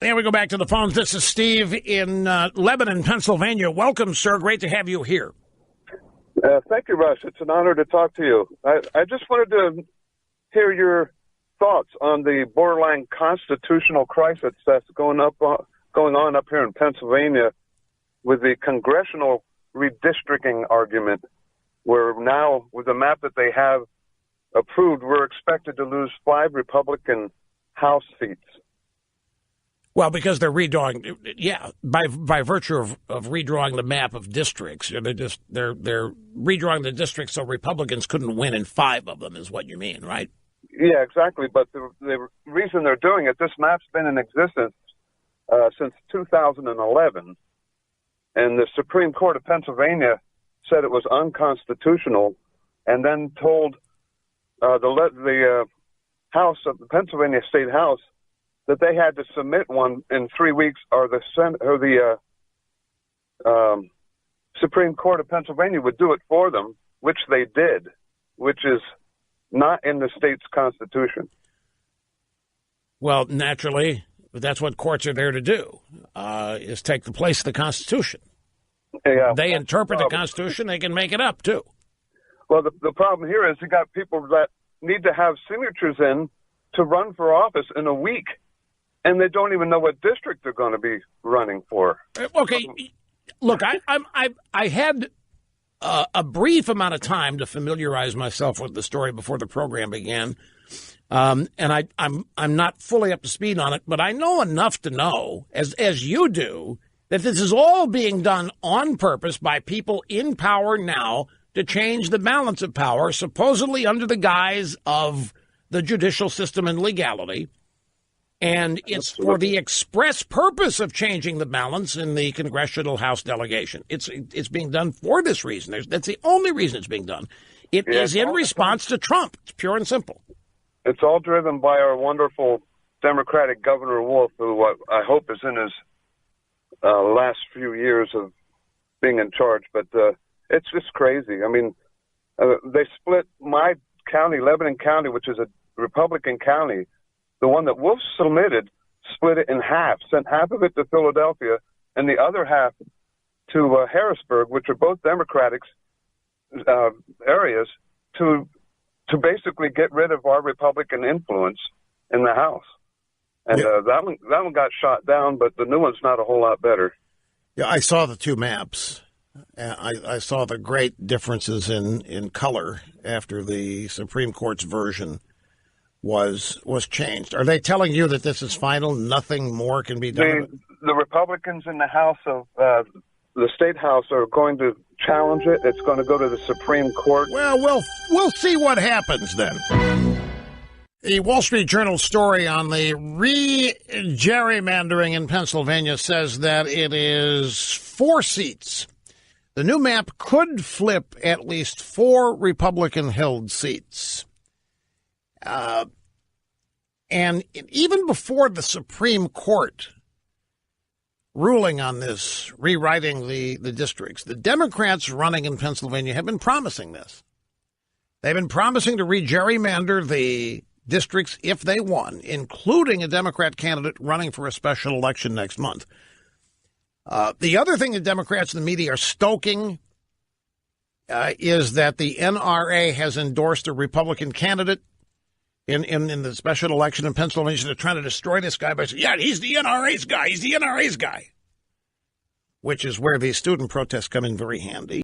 There we go back to the phones. This is Steve in Lebanon, Pennsylvania. Welcome, sir. Great to have you here. Thank you, Rush. It's an honor to talk to you. I just wanted to hear your thoughts on the borderline constitutional crisis that's going on up here in Pennsylvania with the congressional redistricting argument, where now with the map that they have approved, we're expected to lose 5 Republican House seats. Well, because they're redrawing, by virtue of redrawing the map of districts, they're redrawing the districts so Republicans couldn't win in 5 of them, is what you mean, right? Yeah, exactly. But the reason they're doing it, this map's been in existence since 2011, and the Supreme Court of Pennsylvania said it was unconstitutional, and then told the House of the Pennsylvania State House that they had to submit one in 3 weeks, or the Supreme Court of Pennsylvania would do it for them, which they did, which is not in the state's constitution. Well, naturally, that's what courts are there to do, is take the place of the Constitution. Yeah, they interpret the Constitution, they can make it up, too. Well, the problem here is you got people that need to have signatures in to run for office in a week, and they don't even know what district they're going to be running for. Okay, look, I had a brief amount of time to familiarize myself with the story before the program began, and I'm not fully up to speed on it, but I know enough to know, as you do, that this is all being done on purpose by people in power now to change the balance of power, supposedly under the guise of the judicial system and legality. And it's for the express purpose of changing the balance in the congressional House delegation. It's being done for this reason. That's the only reason it's being done. It is in response to Trump. It's pure and simple. It's all driven by our wonderful Democratic Governor Wolf, who I hope is in his last few years of being in charge. But it's just crazy. I mean, they split my county, Lebanon County, which is a Republican county. The one that Wolf submitted, split it in half, sent half of it to Philadelphia and the other half to Harrisburg, which are both Democratic areas, to basically get rid of our Republican influence in the House. And that one got shot down, but the new one's not a whole lot better. Yeah, I saw the 2 maps. I saw the great differences in color after the Supreme Court's version was changed. Are they telling you that this is final? Nothing more can be done? The Republicans in the House of the State House are going to challenge it. It's going to go to the Supreme Court. Well, we'll see what happens then. The Wall Street Journal story on the re-gerrymandering in Pennsylvania says that it is 4 seats. The new map could flip at least 4 Republican-held seats. And even before the Supreme Court ruling on this, rewriting the districts, the Democrats running in Pennsylvania have been promising this. They've been promising to re-gerrymander the districts if they won, including a Democrat candidate running for a special election next month. The other thing the Democrats and the media are stoking is that the NRA has endorsed a Republican candidate in the special election in Pennsylvania. They're trying to destroy this guy by saying, yeah, he's the NRA's guy. He's the NRA's guy, which is where these student protests come in very handy.